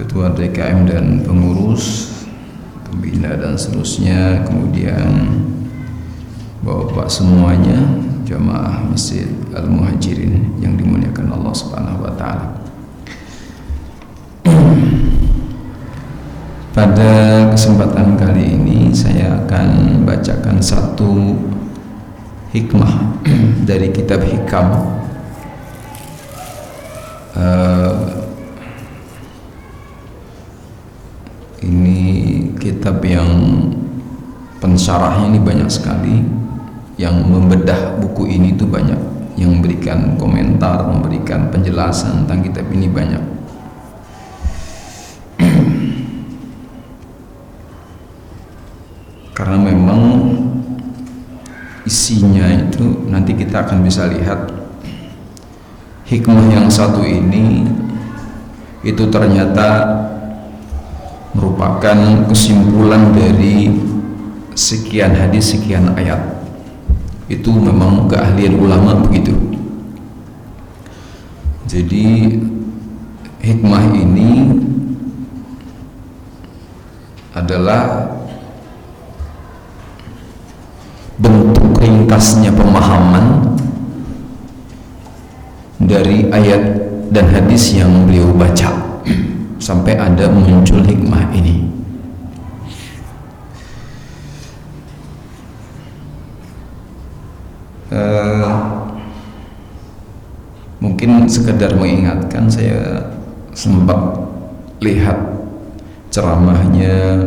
ketua DKM dan pengurus, pembina dan seterusnya, kemudian bapak-bapak semuanya, jamaah Masjid Al-Muhajirin yang dimuliakan Allah Subhanahu wa taala. Pada kesempatan kali ini saya akan bacakan satu hikmah dari kitab Hikam. Ini kitab yang pensyarahnya ini banyak sekali, yang membedah buku ini itu banyak, yang memberikan komentar, memberikan penjelasan tentang kitab ini banyak. Karena memang isinya itu nanti kita akan bisa lihat hikmah yang satu ini itu ternyata merupakan kesimpulan dari sekian hadis, sekian ayat. Itu memang keahlian ulama begitu. Jadi hikmah ini adalah bentuk ringkasnya pemahaman dari ayat dan hadis yang beliau baca sampai ada muncul hikmah ini. Mungkin sekedar mengingatkan, saya sempat lihat ceramahnya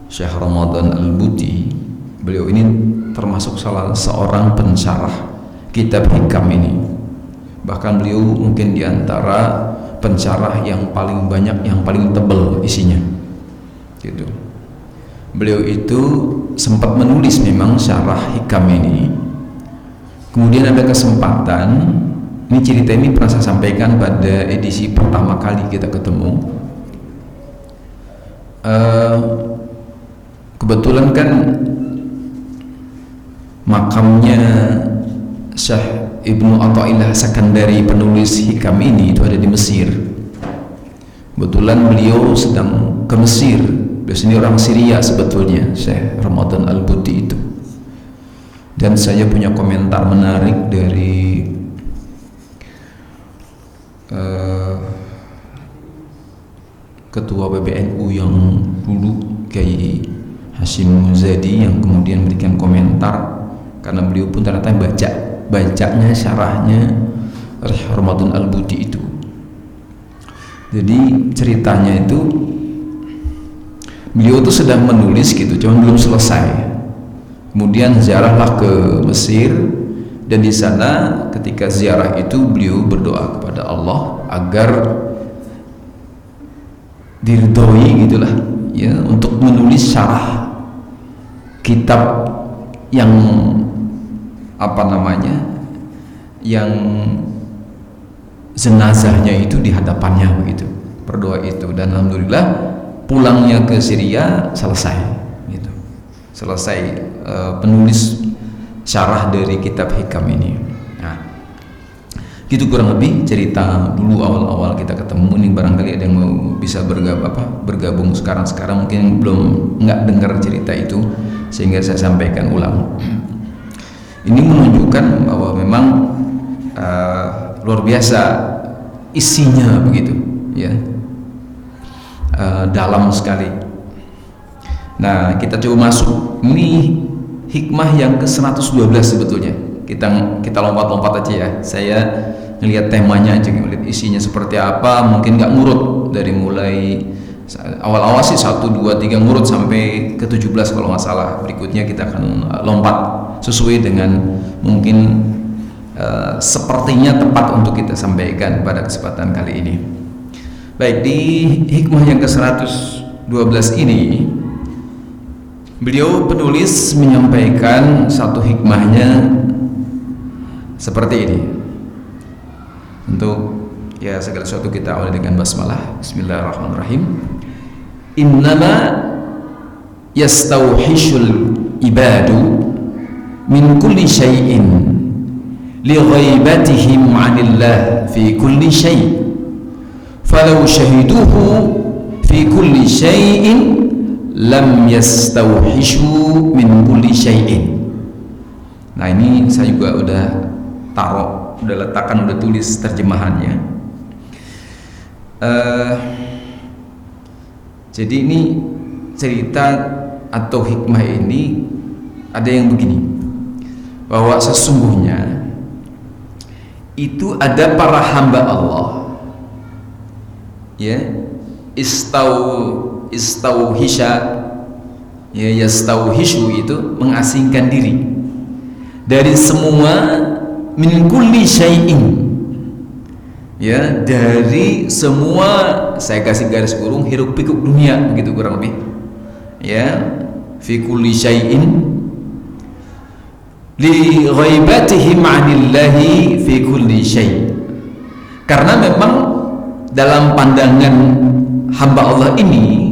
Syekh Ramadan Al-Buti. Beliau ini termasuk salah seorang pensyarah kitab Hikam ini. Bahkan beliau mungkin diantara pensyarah yang paling banyak, yang paling tebal isinya gitu. Beliau itu sempat menulis memang syarah Hikam ini. Kemudian ada kesempatan, ini cerita ini pernah saya sampaikan pada edisi pertama kali kita ketemu. Kebetulan kan makamnya Syekh Ibnu Athaillah Sakandari, penulis Hikam ini, itu ada di Mesir. Kebetulan beliau sedang ke Mesir. Beliau ini orang Syria sebetulnya, Syekh Ramadan Al-Buti itu. Dan saya punya komentar menarik dari ketua PBNU yang dulu, Kiai Hashim Muzadi, yang kemudian memberikan komentar karena beliau pun ternyata bacanya syarahnya Ramadan Al-Buti itu. Jadi ceritanya itu beliau tuh sedang menulis gitu, cuma belum selesai. Kemudian ziarahlah ke Mesir, dan di sana ketika ziarah itu beliau berdoa kepada Allah agar diridhoi gitulah ya, untuk menulis syarah kitab yang yang jenazahnya itu di hadapannya begitu, berdoa itu. Dan alhamdulillah pulangnya ke Syria selesai gitu, selesai penulis syarah dari kitab Hikam ini. Nah, gitu kurang lebih cerita dulu awal-awal kita ketemu. Ini barangkali ada yang mau bisa bergabung sekarang mungkin belum nggak dengar cerita itu, sehingga saya sampaikan ulang. Ini menunjukkan bahwa memang luar biasa isinya begitu ya, dalam sekali. Nah, kita coba masuk. Ini hikmah yang ke-112 sebetulnya. Kita lompat-lompat aja ya. Saya ngelihat temanya aja, ngelihat isinya seperti apa. Mungkin nggak ngurut dari mulai awal-awal sih 1, 2, 3 ngurut sampai ke 17 kalau nggak salah. Berikutnya kita akan lompat sesuai dengan mungkin sepertinya tepat untuk kita sampaikan pada kesempatan kali ini. Baik, di hikmah yang ke-112 ini beliau penulis menyampaikan satu hikmahnya seperti ini. Untuk ya segala sesuatu kita awali dengan basmalah. Bismillahirrahmanirrahim. Innama yastauhishul ibadu min kulli syai'in li ghaibatihim 'anillah fi kulli syai', falau syahiduhu fi kulli syai'in lam yastauhishu min kulli syai'in. Nah, ini saya juga udah letakkan, udah tulis terjemahannya. Jadi ini cerita atau hikmah ini ada yang begini, bahwa sesungguhnya itu ada para hamba Allah, ya, istauhisha, ya, yastauhishu itu mengasingkan diri dari semua, min kulli syai'in, ya, dari semua, saya kasih garis kurung, hiruk pikuk dunia, begitu kurang lebih, ya, fi kulli syai'in li ghaibatihim 'anillahi fi kulli syai'. Karena memang dalam pandangan hamba Allah ini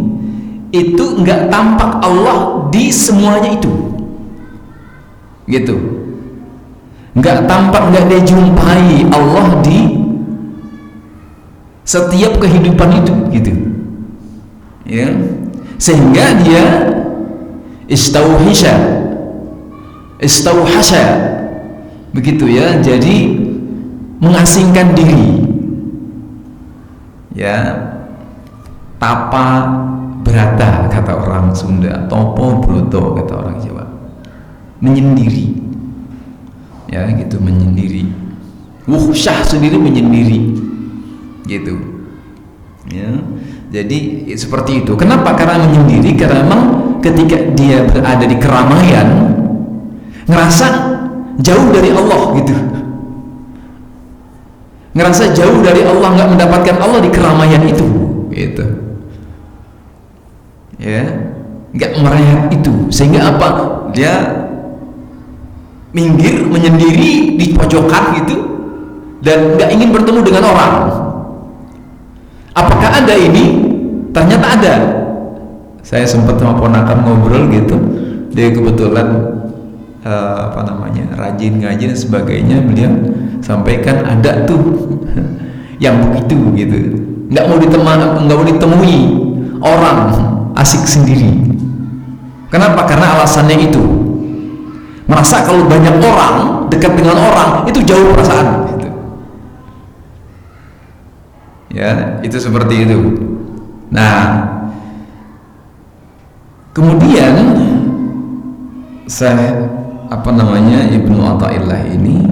itu enggak tampak Allah di semuanya itu, gitu, enggak tampak, enggak dijumpai Allah di setiap kehidupan itu, gitu, ya, sehingga dia istauhasha, begitu ya, jadi mengasingkan diri, ya, tapa berata kata orang Sunda, topo broto kata orang Jawa, menyendiri, ya, gitu, menyendiri, wuhsyah sendiri, menyendiri, gitu, ya. Jadi seperti itu. Kenapa? Karena menyendiri, karena memang ketika dia berada di keramaian ngerasa jauh dari Allah, gitu, ngerasa jauh dari Allah, nggak mendapatkan Allah di keramaian itu, gitu, ya, nggak meraih itu, sehingga apa, dia minggir, menyendiri di pojokan, gitu, dan nggak ingin bertemu dengan orang. Apakah ada ini? Ternyata ada. Saya sempat sama ponakan ngobrol, gitu, dia kebetulan rajin ngaji dan sebagainya. Beliau sampaikan ada tuh yang begitu, gitu, nggak mau ditemui orang, asik sendiri. Kenapa? Karena alasannya itu, merasa kalau banyak orang, dekat dengan orang itu jauh perasaan, gitu. Ya, itu seperti itu. Nah, kemudian Ibnu Athaillah ini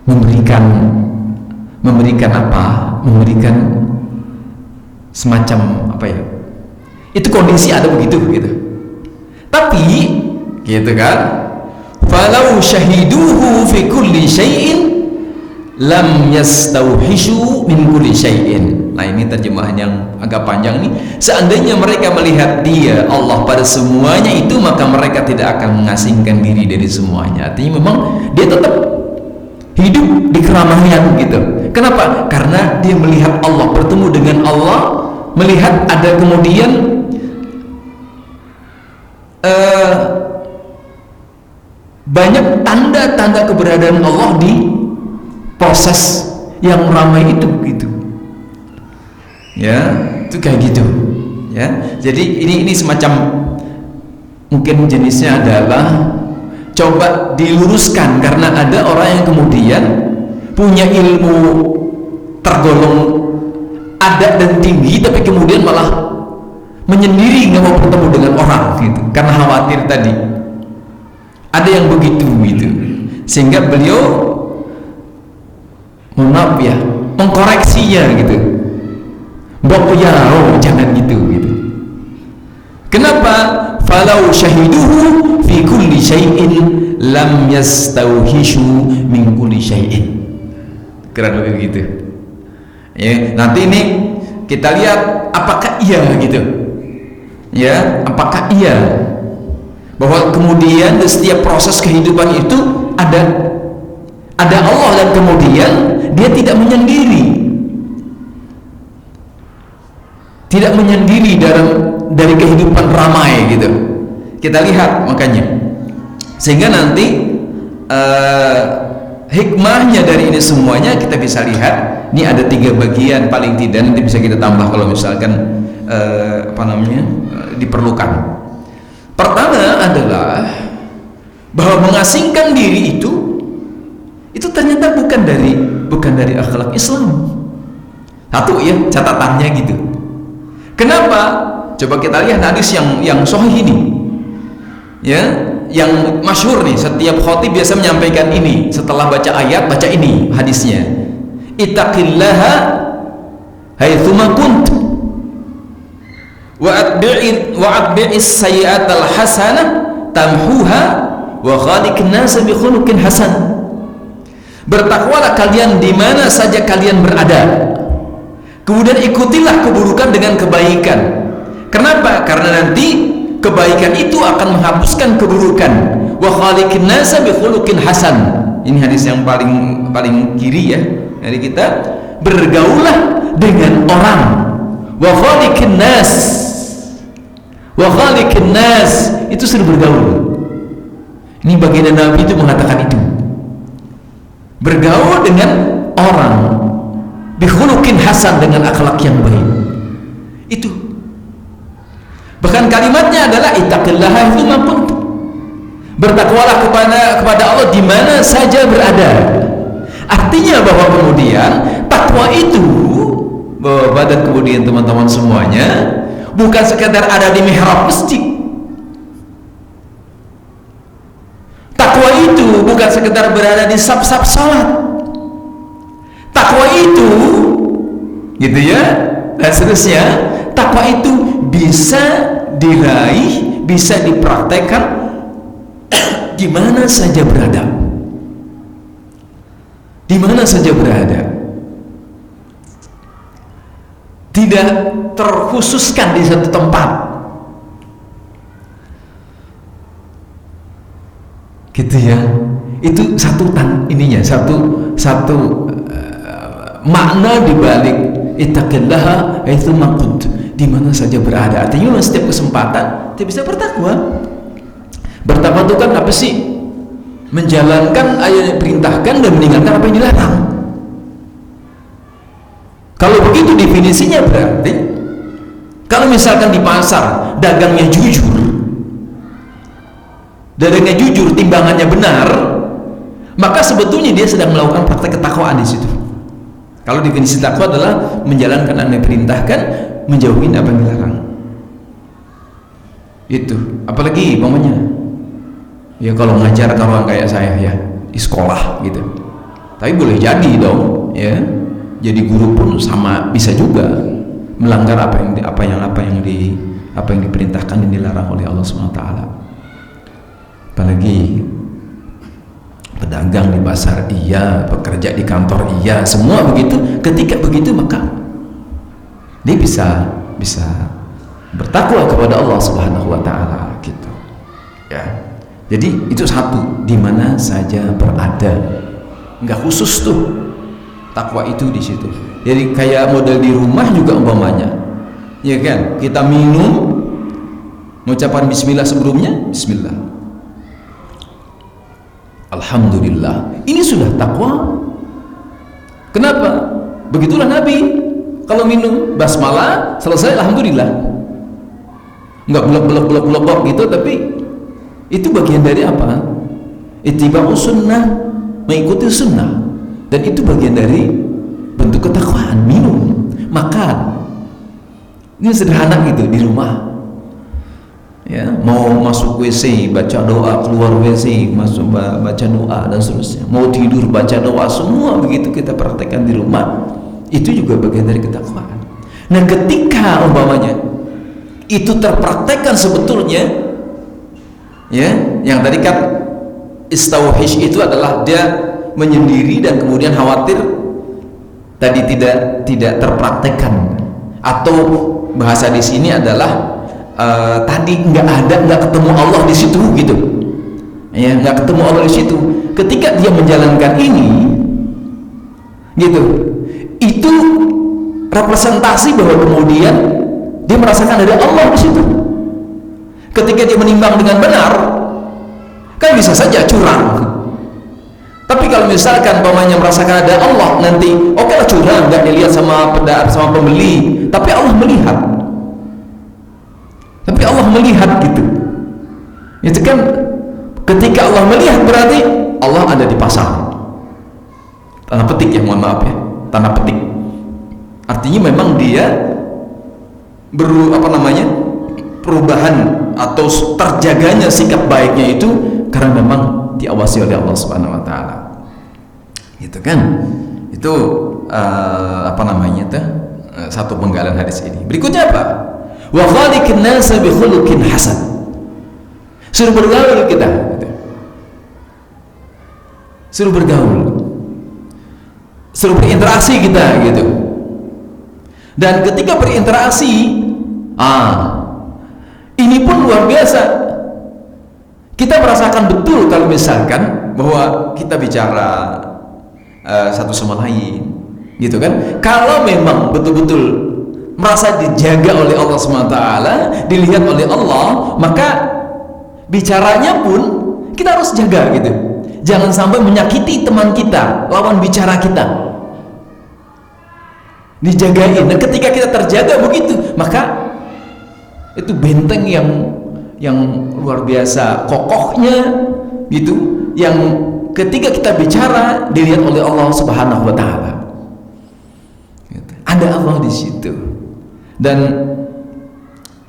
memberikan semacam apa ya? Itu kondisi ada begitu, gitu. Tapi, gitu kan? Falau syahiduhu fi kulli syai'in lam yastauhishu min kulli syai'in. Nah, ini terjemahan yang agak panjang nih. Seandainya mereka melihat dia, Allah, pada semuanya itu, maka mereka tidak akan mengasingkan diri dari semuanya. Artinya memang dia tetap hidup di keramaian, gitu. Kenapa? Karena dia melihat Allah, bertemu dengan Allah, melihat ada kemudian banyak tanda-tanda keberadaan Allah di proses yang ramai itu, gitu, ya, itu kayak gitu, ya. Jadi ini semacam, mungkin jenisnya adalah coba diluruskan, karena ada orang yang kemudian punya ilmu tergolong ada dan tinggi, tapi kemudian malah menyendiri, nggak mau bertemu dengan orang, gitu, karena khawatir tadi. Ada yang begitu, gitu, sehingga beliau mengkoreksinya, gitu. Jangan gitu, gitu. Kenapa? Falau syahiduhu fi kulli syai'in lam yastauhishu min kulli syai'in. Kurang lebih begitu. Ya, nanti ini kita lihat apakah iya, gitu. Ya, apakah iya bahwa kemudian di setiap proses kehidupan itu ada Allah, dan kemudian dia tidak menyendiri dari kehidupan ramai, gitu. Kita lihat makanya, sehingga nanti hikmahnya dari ini semuanya kita bisa lihat Ini ada 3 bagian paling tidak, nanti bisa kita tambah kalau misalkan diperlukan. Pertama adalah bahwa mengasingkan diri itu ternyata bukan dari akhlak Islam. Satu ya, catatannya gitu. Kenapa? Coba kita lihat hadis yang sahih ini. Ya, yang masyhur nih, setiap khatib biasa menyampaikan ini setelah baca ayat, baca ini hadisnya. Ittaqillaha haitsuma kunt wa atbi'is sayyi'atal hasanah tamhuha wa khaliqin nas bi khuluqin hasan. Bertakwalah kalian di mana saja kalian berada, kemudian ikutilah keburukan dengan kebaikan. Kenapa? Karena nanti kebaikan itu akan menghapuskan keburukan. Wa khaliqin nas bi khuluqin hasan. Ini hadis yang paling kiri ya. Jadi kita bergaulah dengan orang. Wa khaliqin nas. Wa khaliqin nas itu sudah bergaul. Ini baginda Nabi itu mengatakan itu. Bergaul dengan orang bi khuluqin hasan, dengan akhlak yang baik. Itu. Bahkan kalimatnya adalah ittaqillaha haitsuma kunt. Bertakwalah kepada Allah di mana saja berada. Artinya bahwa kemudian takwa itu, Bapak dan kemudian teman-teman semuanya, bukan sekedar ada di mihrab masjid. Takwa itu bukan sekedar berada di saf-saf salat. Takwa itu, gitu ya, dan seterusnya. Takwa itu bisa diraih, bisa dipraktekkan di mana saja berada. Di mana saja berada. Tidak terkhususkan di satu tempat. Gitu ya. Itu satu makna dibalik ittaqillaha haitsuma kunt, di mana saja berada. Artinya setiap kesempatan kita bisa bertakwa. Bertakwa itu kan apa sih? Menjalankan ayat yang diperintahkan dan meninggalkan apa yang dilarang. Kalau begitu definisinya berarti, kalau misalkan di pasar dagangnya jujur, timbangannya benar, maka sebetulnya dia sedang melakukan praktek ketakwaan di situ. Kalau definisi takwa adalah menjalankan apa yang diperintahkan, menjauhi apa yang dilarang. Itu. Apalagi momennya, ya kalau ngajar orang kayak saya ya di sekolah gitu. Tapi boleh jadi dong, ya. Jadi guru pun sama bisa juga melanggar apa yang diperintahkan dan dilarang oleh Allah Subhanahu wa taala. Apalagi pedagang di pasar iya, pekerja di kantor iya, semua begitu. Ketika begitu maka dia bisa bertakwa kepada Allah Subhanahu wa taala gitu. Ya. Jadi itu satu, di mana saja berada. Enggak khusus tuh takwa itu di situ. Jadi kayak model di rumah juga umpamanya. Ya kan? Kita minum, mengucapkan bismillah sebelumnya, bismillah. Alhamdulillah, ini sudah takwa. Kenapa? Begitulah Nabi kalau minum basmalah selesai alhamdulillah. Enggak blok gitu, tapi itu bagian dari apa? Ittiba'us sunnah, mengikuti sunnah, dan itu bagian dari bentuk ketakwaan. Minum, makan, ini sederhana gitu di rumah. Ya, mau masuk WC baca doa, keluar WC masuk baca doa dan seterusnya, mau tidur baca doa, semua begitu kita praktekkan di rumah. Itu juga bagian dari ketakwaan. Nah, ketika umpamanya itu terpraktekkan sebetulnya, ya, yang tadi kan istauhish itu adalah dia menyendiri dan kemudian khawatir tadi tidak terpraktekkan, atau bahasa di sini adalah tadi nggak ketemu Allah di situ gitu, ya, nggak ketemu Allah di situ. Ketika dia menjalankan ini, gitu, itu representasi bahwa kemudian dia merasakan ada Allah di situ. Ketika dia menimbang dengan benar, kan bisa saja curang, Tapi kalau misalkan pamannya merasakan ada Allah, nanti oke lah curang, nggak dilihat sama pembeli, tapi Allah melihat. Tapi Allah melihat gitu. Itu kan ketika Allah melihat berarti Allah ada di pasar. Tanda petik ya, mohon maaf ya, tanda petik. Artinya memang dia perubahan atau terjaganya sikap baiknya itu karena memang diawasi oleh Allah Subhanahu wa taala. Gitu kan? Itu satu penggalan hadis ini. Berikutnya apa? Wa khaliqin nasa bi khuluqin hasan. Suruh bergaul kita. Suruh bergaul. Suruh berinteraksi kita gitu. Dan ketika berinteraksi, ini pun luar biasa. Kita merasakan betul kalau misalkan bahwa kita bicara satu sama lain, gitu kan? Kalau memang betul-betul merasa dijaga oleh Allah SWT, dilihat oleh Allah, maka bicaranya pun kita harus jaga gitu. Jangan sampai menyakiti teman kita, lawan bicara kita. Dijagain. Dan ketika kita terjaga begitu, maka itu benteng yang luar biasa kokohnya gitu, yang ketika kita bicara dilihat oleh Allah Subhanahu wa taala. Ada Allah di situ. Dan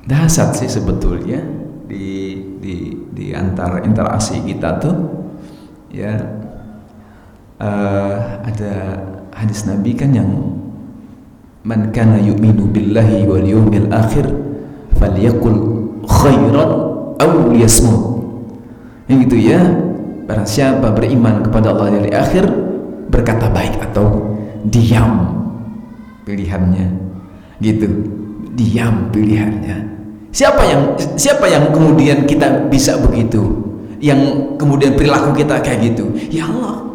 dahsyat sih sebetulnya di antara interaksi kita tuh ya, ada hadis Nabi kan yang man kana yu'minu billahi wal yawmil akhir falyaqul khairan aw liyasmut. Yang gitu ya, barang siapa beriman kepada Allah dari akhir, berkata baik atau diam pilihannya. Gitu. Diam pilihannya. Siapa yang kemudian kita bisa begitu? Yang kemudian perilaku kita kayak gitu? Ya Allah.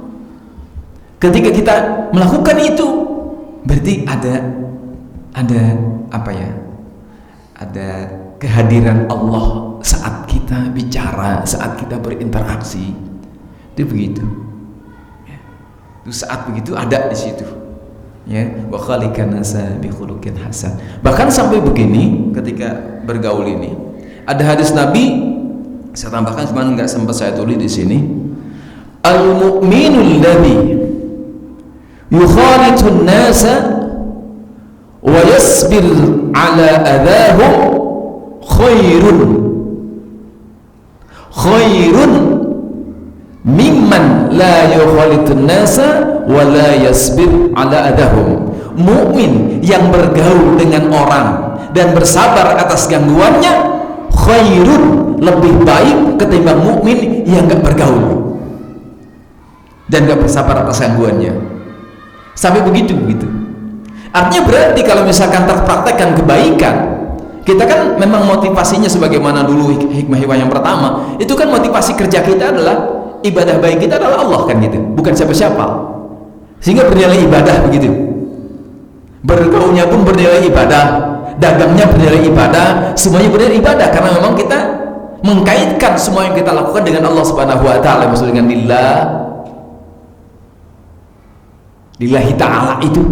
Ketika kita melakukan itu, berarti ada apa ya? Ada kehadiran Allah saat kita bicara, saat kita berinteraksi. Itu begitu. Ya. Itu saat begitu ada di situ. Ya, wa khaliqan nasa bi khuluqin hasan. Bahkan sampai begini ketika bergaul ini, ada hadis Nabi, saya tambahkan cuman enggak sempat saya tulis di sini. Al-mu'minul ladzi yukhalitun nasa wa yasbir ala adahum khairun mimman la yukhalitun nasa wa la yasbir ala adahum. Mukmin yang bergaul dengan orang dan bersabar atas gangguannya khairun, lebih baik ketimbang mukmin yang enggak bergaul dan enggak bersabar atas gangguannya. Sampai begitu gitu. Artinya berarti kalau misalkan terpraktekkan kebaikan, kita kan memang motivasinya sebagaimana dulu hikmah-hikmah yang pertama, itu kan motivasi kerja kita adalah ibadah baik kita adalah Allah kan gitu, bukan siapa-siapa. Sehingga bernilai ibadah begitu. Bergaulnya pun bernilai ibadah, dagangnya bernilai ibadah, semuanya bernilai ibadah karena memang kita mengkaitkan semua yang kita lakukan dengan Allah Subhanahu wa taala, maksud dengan lillahi ta'ala itu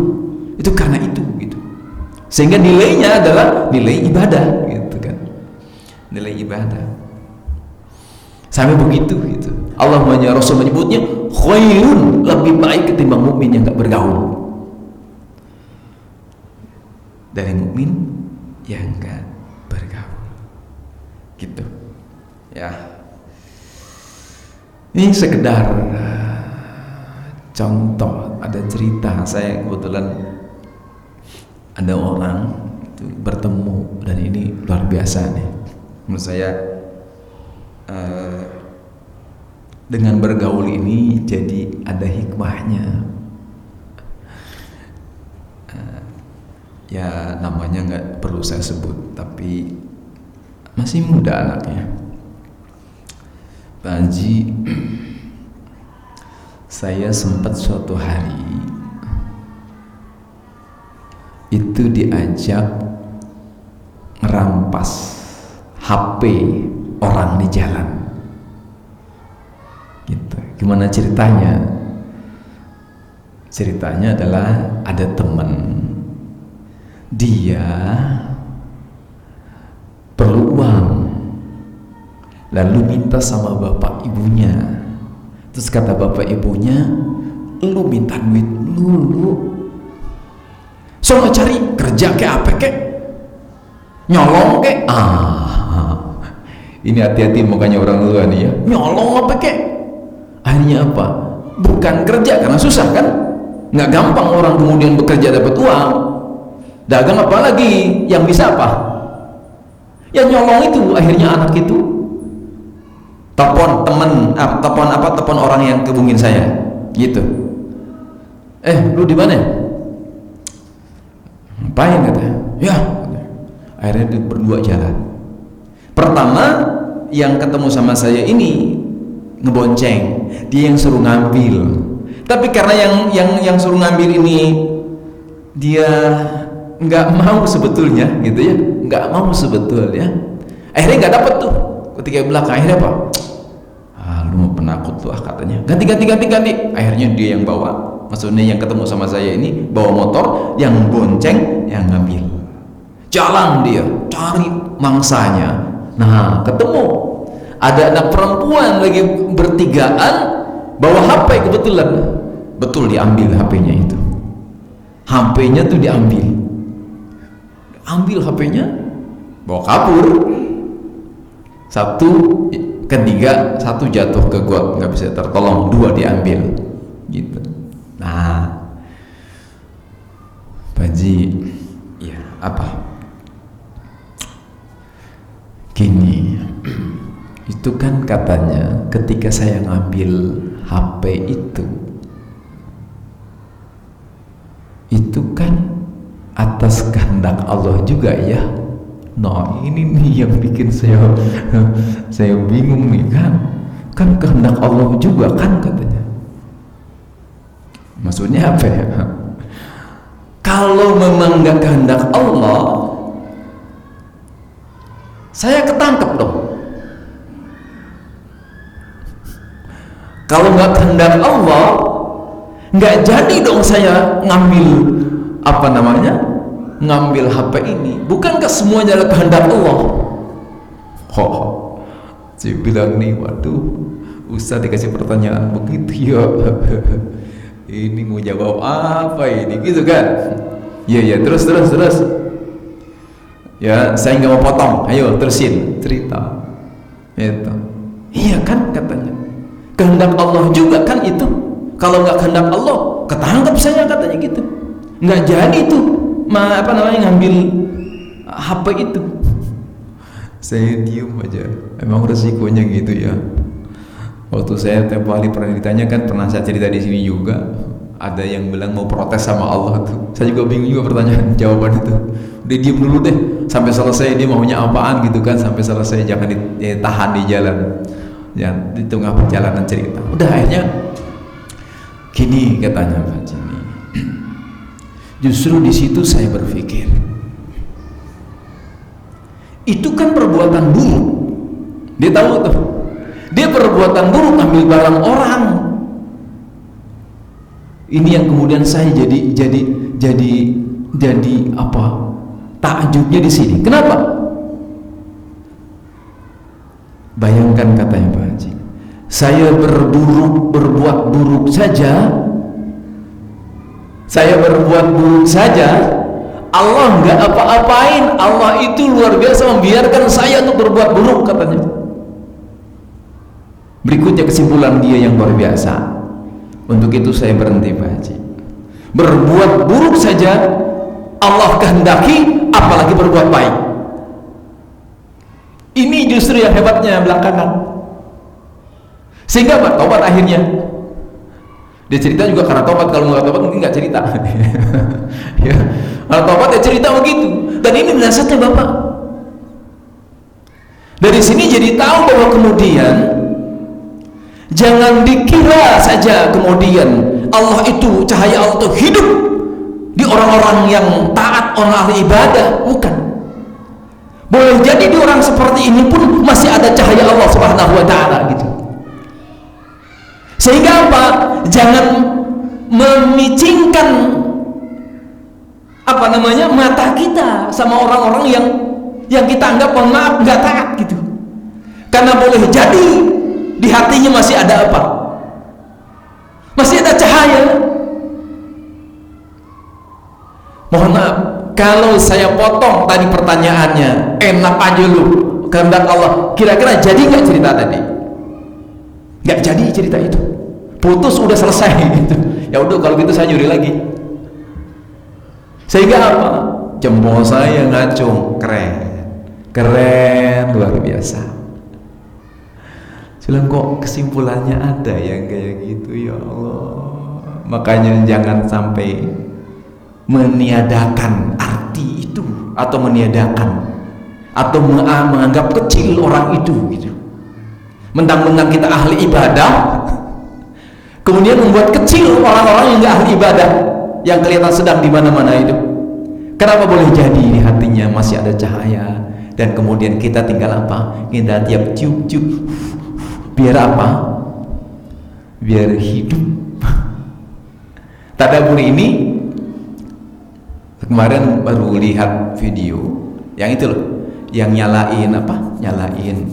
karena itu gitu. Sehingga nilainya adalah nilai ibadah gitu kan. Nilai ibadah. Sampai begitu gitu. Allah Rasul menyebutnya khairun, lebih baik ketimbang mukmin yang enggak bergaul dari mukmin yang enggak bergaul. Gitu. Ya. Ini sekedar contoh, ada cerita. Saya kebetulan ada orang itu bertemu dan ini luar biasa nih menurut saya. Dengan bergaul ini jadi ada hikmahnya. Ya namanya nggak perlu saya sebut, tapi masih muda anaknya. Pak Haji, saya sempat suatu hari itu diajak merampas HP orang di jalan gitu. Gimana ceritanya? Ceritanya adalah ada teman, dia perlu uang, lalu minta sama bapak ibunya. Terus kata bapak ibunya, lu minta duit lu soalnya cari kerja kayak apa kek, nyolong kek. Ini hati-hati makanya orang tua nih ya, nyolong apa kek. Akhirnya apa? Bukan kerja karena susah kan, nggak gampang orang kemudian bekerja dapat uang. Dagang apa lagi yang bisa apa? Ya nyolong itu. Akhirnya anak itu telepon orang yang hubungin saya gitu. Lu di mana? Ngapain katanya? Ya. Akhirnya dia berdua jalan. Pertama yang ketemu sama saya ini ngebonceng, dia yang suruh ngambil. Tapi karena yang suruh ngambil ini dia nggak mau sebetulnya gitu ya, nggak mau sebetulnya. Akhirnya nggak dapet tuh. Ketika belakang akhirnya apa? Lu mau penakut tuh katanya. Ganti. Akhirnya dia yang bawa. Maksudnya yang ketemu sama saya ini bawa motor, yang bonceng yang ngambil. Jalan dia cari mangsanya. Nah, ketemu ada anak perempuan lagi bertigaan bawa HP kebetulan. Betul diambil HP-nya itu. HP-nya tuh diambil. Ambil HP-nya, bawa kabur. Satu jatuh ke got, nggak bisa tertolong. 2 diambil, gitu. Nah, Baji, ya apa? Gini, itu kan katanya ketika saya ngambil HP itu kan atas kehendak Allah juga ya. Nah ini nih yang bikin saya bingung nih kan kehendak Allah juga kan katanya. Maksudnya apa ya? Kalau memang nggak kehendak Allah, saya ketangkep dong. Kalau nggak kehendak Allah, nggak jadi dong saya ngambil HP ini. Bukankah semuanya adalah kehendak Allah? Saya bilang nih, waduh, Ustaz dikasih pertanyaan begitu ya. Ini mau jawab apa ini, gitu kan? Iya, terus. Ya, saya nggak mau potong. Ayo terusin cerita. Itu. Iya kan katanya. Kehendak Allah juga kan itu. Kalau nggak kehendak Allah, ketangkep saya katanya gitu. Nggak jadi tuh, ngambil HP itu. Saya diem aja. Emang resikonya gitu ya. Waktu saya tempo hari pernah ditanyakan, pernah saya cerita di sini juga. Ada yang bilang mau protes sama Allah tuh. Saya juga bingung juga pertanyaan jawaban itu. Udah diem dulu deh sampai selesai, dia maunya apaan gitu kan, sampai selesai, jangan ditahan di jalan. Ya, di tengah perjalanan cerita. Udah akhirnya gini katanya Pak Jimmy. Justru di situ saya berpikir, itu kan perbuatan buruk. Dia tahu tuh. Dia perbuatan buruk, ambil barang orang. Ini yang kemudian saya jadi apa? Takjubnya di sini. Kenapa? Bayangkan katanya Pak Haji, saya berbuat buruk saja. Allah nggak apa-apain. Allah itu luar biasa membiarkan saya untuk berbuat buruk katanya. Berikutnya kesimpulan dia yang luar biasa. Untuk itu saya berhenti Pak Haji. Berbuat buruk saja Allah kehendaki, apalagi berbuat baik. Ini justru yang hebatnya belakangan. Sehingga Pak, tobat akhirnya. Dia cerita juga karena tobat. Kalau nggak tobat mungkin nggak cerita. Ya, kalau tobat ya cerita begitu. Dan ini nasihatnya Bapak. Dari sini jadi tahu bahwa kemudian jangan dikira saja kemudian Allah itu, cahaya Allah itu hidup di orang-orang yang taat, orang ahli ibadah. Bukan. Boleh jadi di orang seperti ini pun masih ada cahaya Allah Subhanahu wa ta'ala gitu. Sehingga apa? Jangan memicingkan mata kita sama orang-orang yang kita anggap mohon maaf nggak taat gitu. Karena boleh jadi di hatinya masih ada apa? Masih ada cahaya. Mohon maaf, kalau saya potong tadi pertanyaannya, enak aja lu, kehendak Allah, kira-kira jadi nggak cerita tadi? Nggak jadi cerita itu, putus udah selesai gitu. Ya udah kalau gitu saya nyuri lagi. Sehingga apa? Jempol saya ngacung, keren luar biasa. Bilang kok kesimpulannya ada yang kayak gitu, ya Allah. Makanya jangan sampai meniadakan arti itu, atau meniadakan atau menganggap kecil orang itu gitu. Mentang-mentang kita ahli ibadah, kemudian membuat kecil orang-orang yang nggak ahli ibadah, yang kelihatan sedang di mana-mana itu. Kenapa boleh jadi di hatinya masih ada cahaya, dan kemudian kita tinggal apa? Kita tiap cium-cium, biar apa? Biar hidup. Tadabbur ini kemarin baru lihat video yang itu loh, yang nyalain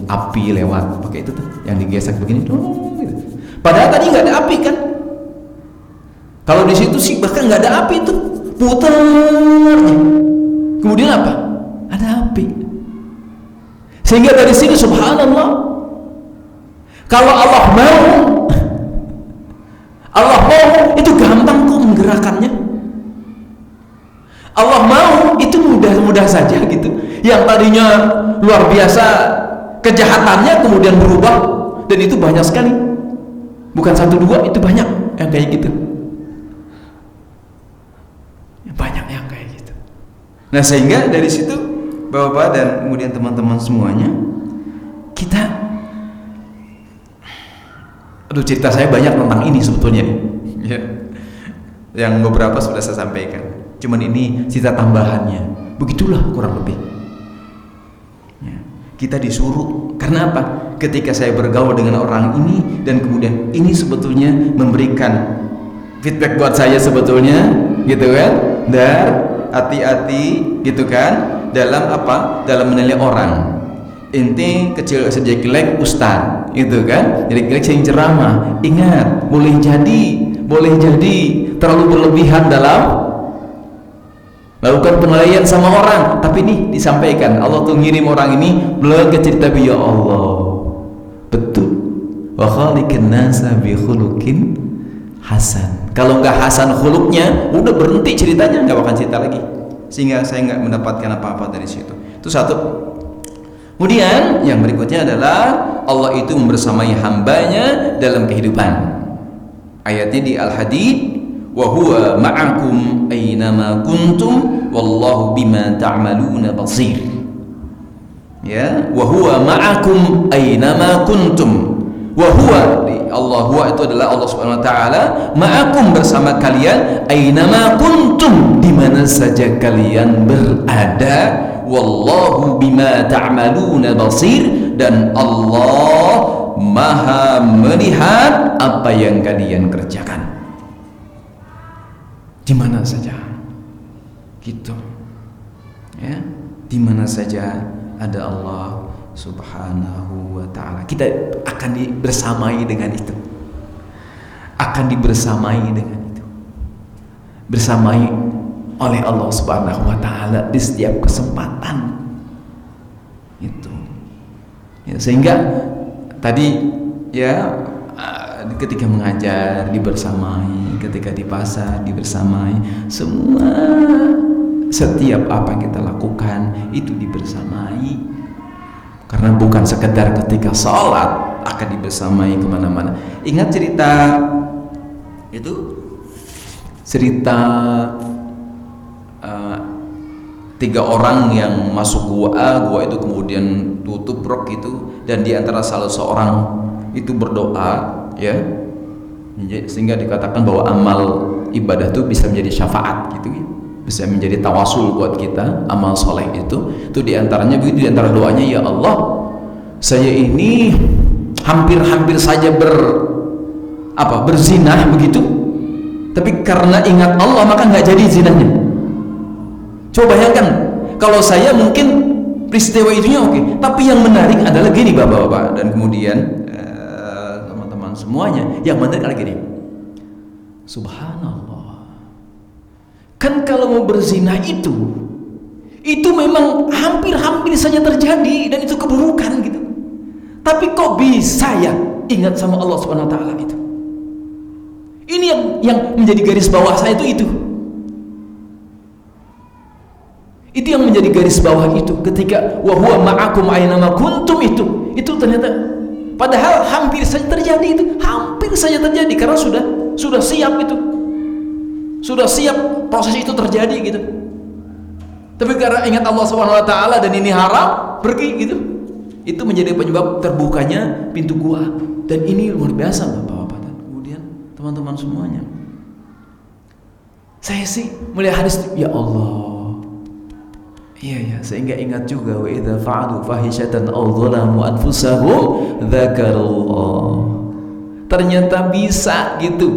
api lewat pakai itu tuh, yang digesek begini dong gitu. Padahal tadi nggak ada api kan. Kalau di situ sih bahkan nggak ada api tuh, putarnya. Kemudian apa? Ada api. Sehingga dari sini subhanallah, kalau Allah mau itu gampang kok menggerakkannya. Allah mau itu mudah-mudah saja gitu. Yang tadinya luar biasa kejahatannya kemudian berubah, dan itu banyak sekali, bukan satu dua, itu banyak yang kayak gitu, banyak yang kayak gitu. Nah sehingga dari situ Bapak dan kemudian teman-teman semuanya, kita, cerita saya banyak tentang ini sebetulnya ya. Yang beberapa sudah saya sampaikan, cuman ini cerita tambahannya. Begitulah kurang lebih ya. Kita disuruh, karena apa? Ketika saya bergaul dengan orang ini, dan kemudian ini sebetulnya memberikan feedback buat saya sebetulnya gitu kan, dan hati-hati gitu kan dalam apa? Dalam menilai orang. Inti kecil saja jelek ustaz gitu kan, jelek-jelek sering ceramah. Ingat, boleh jadi terlalu berlebihan dalam melakukan penilaian sama orang. Tapi nih disampaikan, Allah tuh ngirim orang ini belum ke cerita ya Allah, betul, wa khaliqin nasa bi khuluqin hasan. Kalau nggak hasan khuluqnya, udah berhenti ceritanya, nggak bakal cerita lagi. Sehingga saya nggak mendapatkan apa-apa dari situ. Itu satu. Kemudian yang berikutnya adalah Allah itu membersamai hambanya dalam kehidupan. Ayatnya di Al-Hadid, wa huwa ma'akum aynama kuntum wallahu bima ta'maluna basir. Ya, wa huwa ma'akum aynama kuntum. Wa huwa, Allah huwa itu adalah Allah Subhanahu wa taala, ma'akum bersama kalian, aynama kuntum di mana saja kalian berada. Wallahu bima ta'maluna basir, dan Allah Maha melihat apa yang kalian kerjakan di mana saja gitu ya. Di mana saja ada Allah Subhanahu wa ta'ala, kita akan dibersamai dengan itu, akan dibersamai dengan itu, bersamai oleh Allah Subhanahu wa ta'ala di setiap kesempatan itu ya. Sehingga tadi ya, ketika mengajar dibersamai, ketika di pasar dibersamai, semua setiap apa yang kita lakukan itu dibersamai. Karena bukan sekedar ketika sholat akan dibersamai kemana-mana. Ingat cerita itu, cerita 3 orang yang masuk gua itu kemudian tutup rok itu, dan di antara salah seorang itu berdoa ya, sehingga dikatakan bahwa amal ibadah itu bisa menjadi syafaat gitu ya, bisa menjadi tawasul buat kita. Amal soleh itu di antaranya begitu, di antara doanya, ya Allah, saya ini hampir saja berzinah begitu, tapi karena ingat Allah maka nggak jadi zinanya. Coba bayangkan, kalau saya mungkin peristiwa itunya oke, tapi yang menarik adalah gini bapak-bapak dan kemudian teman-teman semuanya, yang menarik adalah gini, subhanallah, kan kalau mau berzina itu memang hampir saja terjadi dan itu keburukan gitu, tapi kok bisa ya ingat sama Allah Subhanahu Wa Taala itu. Ini yang menjadi garis bawah saya itu yang menjadi garis bawah itu, ketika wa huwa ma'akum aynama kuntum, itu ternyata padahal hampir saja terjadi, itu hampir saja terjadi karena sudah siap itu, sudah siap proses itu terjadi gitu, tapi karena ingat Allah Subhanahu Wa Taala dan ini haram, pergi gitu, itu menjadi penyebab terbukanya pintu gua. Dan ini luar biasa bapak-bapak dan kemudian teman-teman semuanya. Saya sih melihat hadis itu, ya Allah, iya, sehingga ingat juga, wa idza fa'alu fahishatan aw dzalamu anfusahum dzakarullah. Ternyata bisa gitu.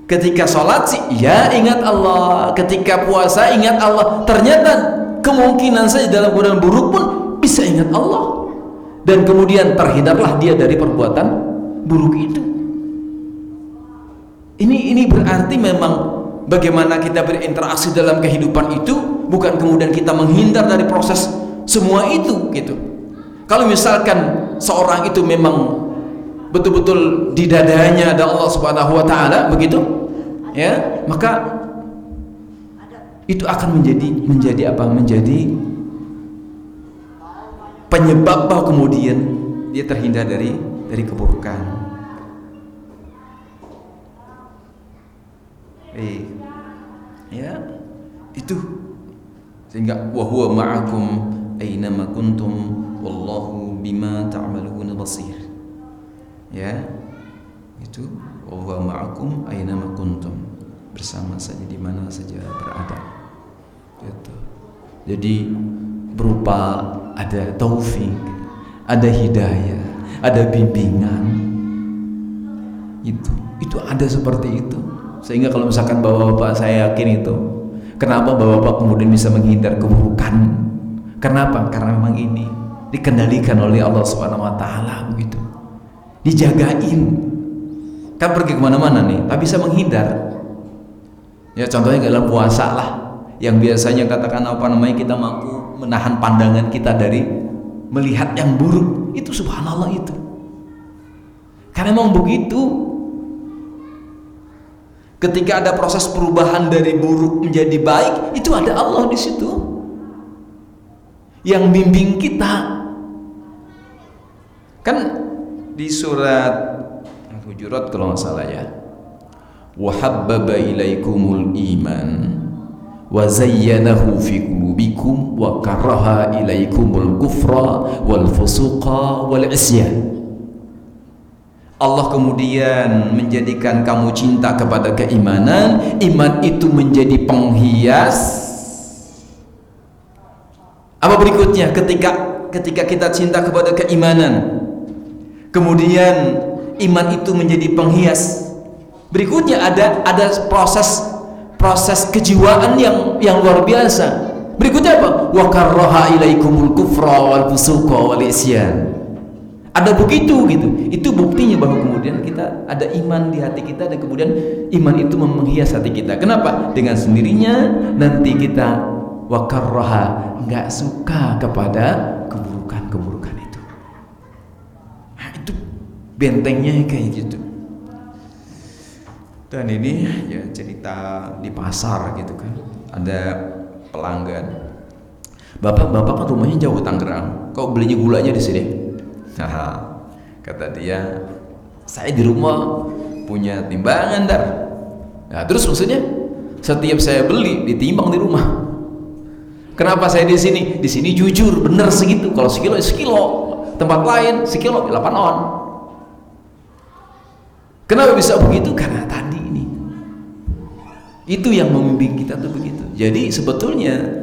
Ketika sholat sih ya ingat Allah, ketika puasa ingat Allah. Ternyata kemungkinan saja dalam keadaan buruk pun bisa ingat Allah, dan kemudian terhindarlah dia dari perbuatan buruk itu. Ini berarti memang bagaimana kita berinteraksi dalam kehidupan itu, bukan kemudian kita menghindar dari proses semua itu gitu. Kalau misalkan seorang itu memang betul-betul di dadanya ada Allah Subhanahu Wa Taala begitu ya, maka itu akan menjadi penyebab bahwa kemudian dia terhindar dari keburukan. Ya, itu sehingga wa huwa ma'akum aynama kuntum wallahu bima ta'maluna basir. Ya, itu wa huwa ma'akum aynama kuntum, bersama saja di mana saja berada. Gitu. Jadi berupa ada taufik, ada hidayah, ada bimbingan. Itu ada seperti itu. Sehingga kalau misalkan bapak-bapak, saya yakin itu kenapa bapak-bapak kemudian bisa menghindar keburukan. Kenapa? Karena memang ini dikendalikan oleh Allah Subhanahu Wa Taala begitu, dijagain. Kan pergi kemana-mana nih, tak bisa menghindar. Ya contohnya dalam puasa lah, yang biasanya katakan kita mampu menahan pandangan kita dari melihat yang buruk, itu subhanallah itu. Karena memang begitu. Ketika ada proses perubahan dari buruk menjadi baik, itu ada Allah di situ yang bimbing kita. Kan di surat Al-Hujurat kalau nggak salah ya, wa habbaba ilaikumul iman wa zayyanahu fi qulubikum wa karaha ilaikumul kufra wal fusuqa wal isyan. Allah kemudian menjadikan kamu cinta kepada keimanan, iman itu menjadi penghias. Apa berikutnya ketika kita cinta kepada keimanan, kemudian iman itu menjadi penghias. Berikutnya ada proses kejiwaan yang luar biasa. Berikutnya apa? Wa karraha ilaikumul kufra wal fusuqa wal isyan. Ada begitu gitu. Itu buktinya bahwa kemudian kita ada iman di hati kita, dan kemudian iman itu menghias hati kita. Kenapa? Dengan sendirinya nanti kita wa karraha, enggak suka kepada keburukan itu. Nah, itu bentengnya kayak gitu. Dan ini ya cerita di pasar gitu kan. Ada pelanggan. Bapak kan rumahnya jauh Tangerang. Kok belinya gulanya di sini? Nah, kata dia, saya di rumah punya timbangan dar. Nah, terus maksudnya setiap saya beli ditimbang di rumah. Kenapa saya di sini? Di sini jujur, bener segitu. Kalau sekilo ya sekilo, tempat lain sekilo 8 on. Kenapa bisa begitu? Karena tadi ini. Itu yang membimbing kita tuh begitu. Jadi sebetulnya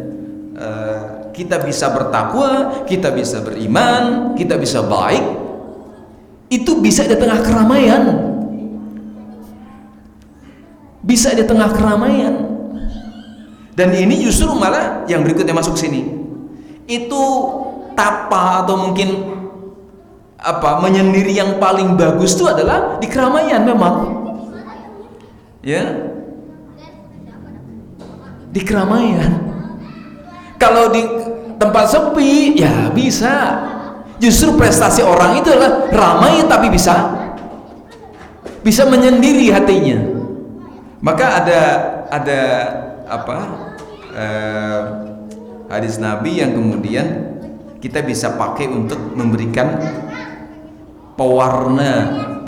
kita bisa bertakwa, kita bisa beriman, kita bisa baik, itu bisa di tengah keramaian. bisa di tengah keramaian. Dan ini justru malah yang berikutnya masuk sini, itu tapa atau mungkin menyendiri yang paling bagus itu adalah di keramaian memang, ya, di keramaian. Kalau di tempat sepi ya bisa. Justru prestasi orang itu adalah ramai tapi bisa menyendiri hatinya. Maka ada hadis Nabi yang kemudian kita bisa pakai untuk memberikan pewarna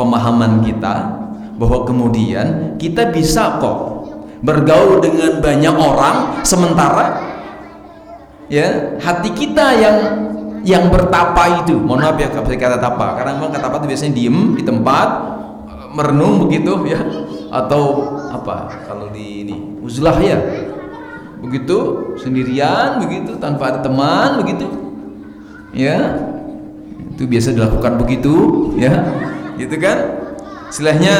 pemahaman kita, bahwa kemudian kita bisa kok bergaul dengan banyak orang sementara ya hati kita yang bertapa itu, mohon maaf ya kata tapa, karena memang kata tapa itu biasanya diem di tempat merenung begitu ya, atau kalau di ini uzlah ya begitu, sendirian begitu, tanpa ada teman begitu ya, itu biasa dilakukan begitu ya, gitu kan, istilahnya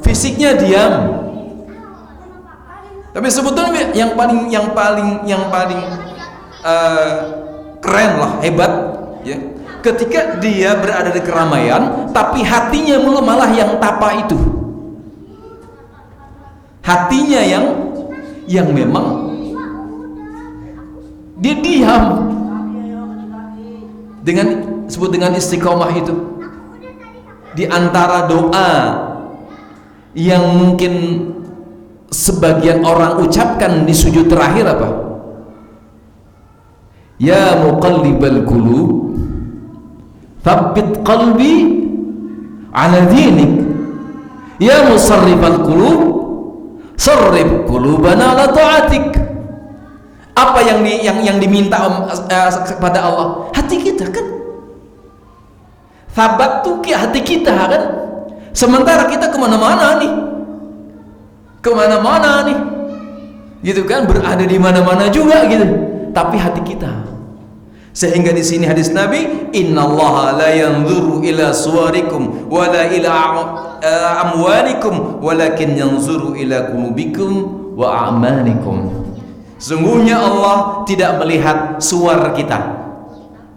fisiknya diam, tapi sebetulnya yang paling keren lah, hebat ya, ketika dia berada di keramaian tapi hatinya malah yang tapa itu, hatinya yang memang dia diam, disebut dengan istiqomah itu. Di antara doa yang mungkin sebagian orang ucapkan di sujud terakhir apa? Ya muqallibal qulub tsabbit qalbi ala dinik, ya musarrifal qulub sarrif qulubana ala ta'atik. Apa yang diminta kepada Allah? Hati kita kan, sabat tuh hati kita kan, sementara kita kemana-mana nih gitu kan, berada di mana-mana juga gitu, tapi hati kita. Sehingga di sini hadis Nabi, innallaha la yanzuru ila suwarikum wala ila amwalikum walakin yanzuru ila qulubikum wa a'malikum. Sungguhnya Allah tidak melihat suara kita,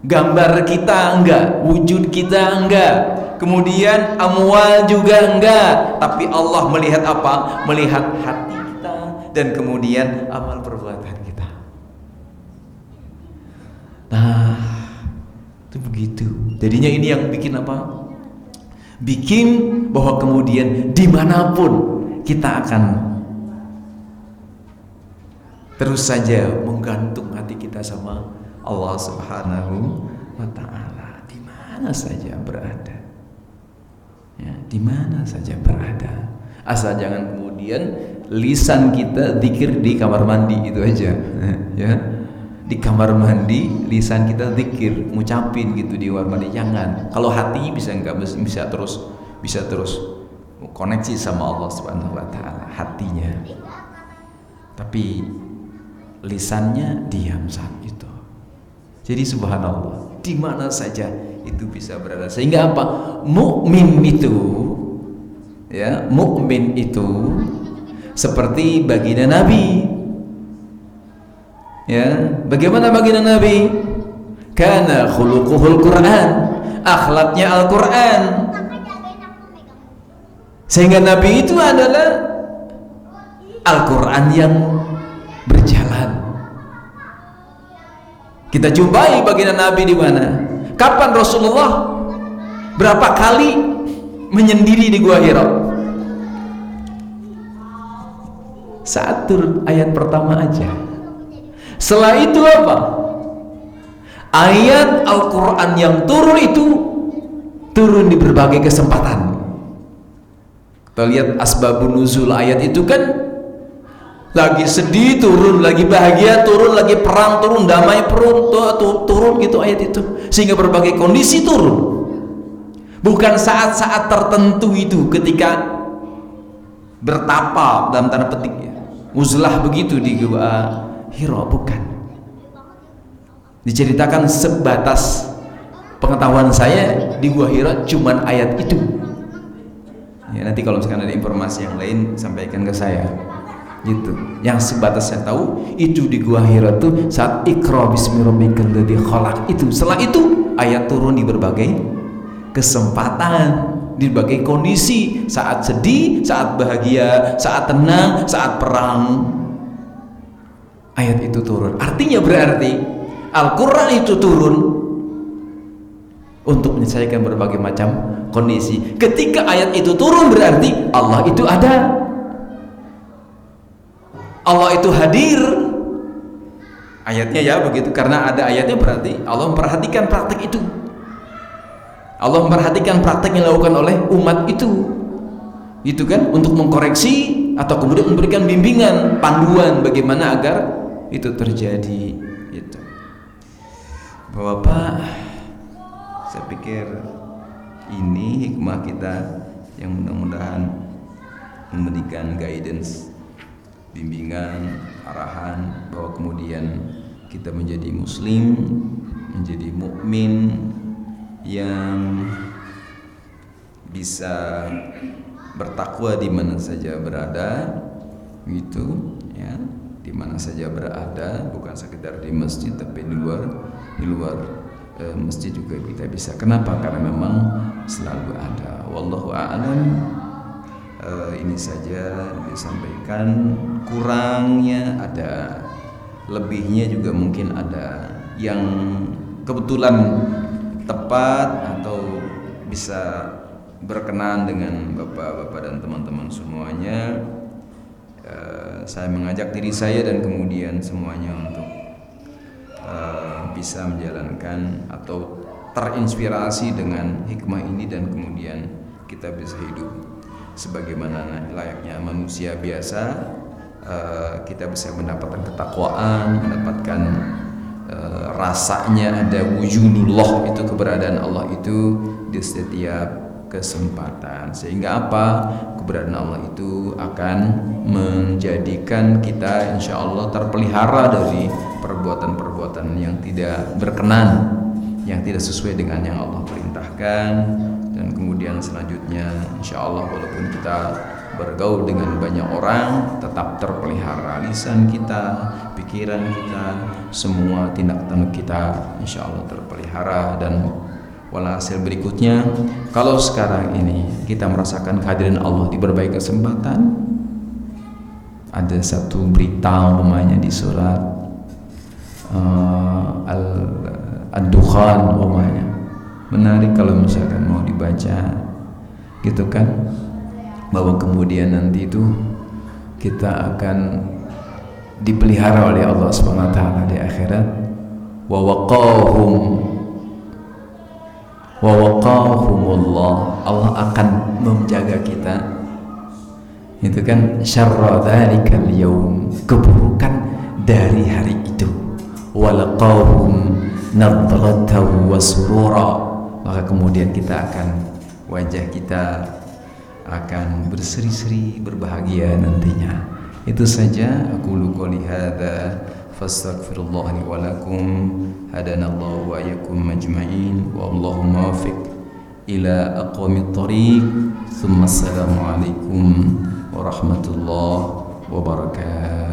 gambar kita enggak, wujud kita enggak, kemudian amwal juga enggak, tapi Allah melihat apa? Melihat hati kita dan kemudian amal perbuatan kita. Nah, itu begitu. Jadinya ini yang bikin apa? Bikin bahwa kemudian dimanapun kita akan terus saja menggantung hati kita sama Allah Subhanahu wa ta'ala, di mana saja berada ya, di mana saja berada, asal jangan kemudian lisan kita zikir di kamar mandi itu aja ya, di kamar mandi lisan kita zikir ngucapin gitu di kamar mandi, jangan. Kalau hati bisa enggak, bisa terus koneksi sama Allah Subhanahu wa ta'ala hatinya, tapi lisannya diam saat itu. Jadi subhanallah, di mana saja itu bisa berada. Sehingga apa? Mukmin itu ya, mukmin itu seperti baginda Nabi. Ya, bagaimana baginda Nabi? Kana khuluquhul Quran, akhlaknya Al-Quran. Sehingga Nabi itu adalah Al-Quran yang berjalan. Kita jumpai baginda Nabi di mana? Kapan Rasulullah berapa kali menyendiri di Gua Hira? Saat turun ayat pertama aja. Setelah itu apa? Ayat Al-Quran yang turun itu turun di berbagai kesempatan. Kita lihat asbabun nuzul ayat itu kan, lagi sedih turun, lagi bahagia turun, lagi perang turun, damai turun gitu ayat itu. Sehingga berbagai kondisi turun. Bukan saat-saat tertentu itu ketika bertapa dalam tanda petik ya, uzlah begitu di Gua Hira, bukan. Diceritakan sebatas pengetahuan saya di Gua Hira cuman ayat itu. Ya, nanti kalau misalkan ada informasi yang lain sampaikan ke saya. gitu. Yang sebatas saya tahu itu di Gua Hira tuh saat Iqra bismi rabbikal ladzi khalaq itu. Setelah itu ayat turun di berbagai kesempatan, di berbagai kondisi, saat sedih, saat bahagia, saat tenang, saat perang. Ayat itu turun. Artinya berarti Al-Qur'an itu turun untuk menyelesaikan berbagai macam kondisi. Ketika ayat itu turun berarti Allah itu ada. Allah itu hadir. Ayatnya ya begitu, karena ada ayatnya berarti Allah memperhatikan praktek itu. Allah memperhatikan praktek yang dilakukan oleh umat itu. Itu kan untuk mengkoreksi atau kemudian memberikan bimbingan, panduan bagaimana agar itu terjadi itu. Bapak, saya pikir ini hikmah kita yang mudah-mudahan memberikan guidance, bimbingan, arahan bahwa kemudian kita menjadi muslim, menjadi mukmin yang bisa bertakwa di mana saja berada, gitu ya, di mana saja berada, bukan sekedar di masjid tapi di luar masjid juga kita bisa. Kenapa? Karena memang selalu ada. Wallahu a'lam. Ini saja disampaikan, kurangnya ada, lebihnya juga mungkin ada yang kebetulan tepat atau bisa berkenan dengan bapak-bapak dan teman-teman semuanya. Saya mengajak diri saya dan kemudian semuanya untuk bisa menjalankan atau terinspirasi dengan hikmah ini dan kemudian kita bisa hidup sebagaimana layaknya manusia biasa. Kita bisa mendapatkan ketakwaan, mendapatkan rasanya ada wujudullah, itu keberadaan Allah itu di setiap kesempatan, sehingga apa, keberadaan Allah itu akan menjadikan kita insya Allah terpelihara dari perbuatan-perbuatan yang tidak berkenan, yang tidak sesuai dengan yang Allah perintahkan. Dan kemudian selanjutnya insya Allah walaupun kita bergaul dengan banyak orang, tetap terpelihara lisan kita, pikiran kita, semua tindak tanduk kita insya Allah terpelihara. Dan walhasil berikutnya, kalau sekarang ini kita merasakan kehadiran Allah di berbagai kesempatan, ada satu berita umpamanya di surat Ad-Dukhan umpamanya, menarik kalau misalkan mau dibaca gitu kan, bahwa kemudian nanti itu kita akan dipelihara oleh Allah Subhanahu wa taala di akhirat. Wa waqahumullah, Allah akan menjaga kita, itu kan, syarra dzalikal yaum, keburukan dari hari itu. Walaqahum nadratan wa surura, maka kemudian kita akan, wajah kita akan berseri-seri, berbahagia nantinya. Itu saja, aku qouli hadza fastaghfirullah li wa lakum, hadanallahu wa iyyakum ajma'in, wa Allahu muwaffiq ila aqwamit thariq. Tsumma assalamu alaikum warahmatullahi wabarakatuh.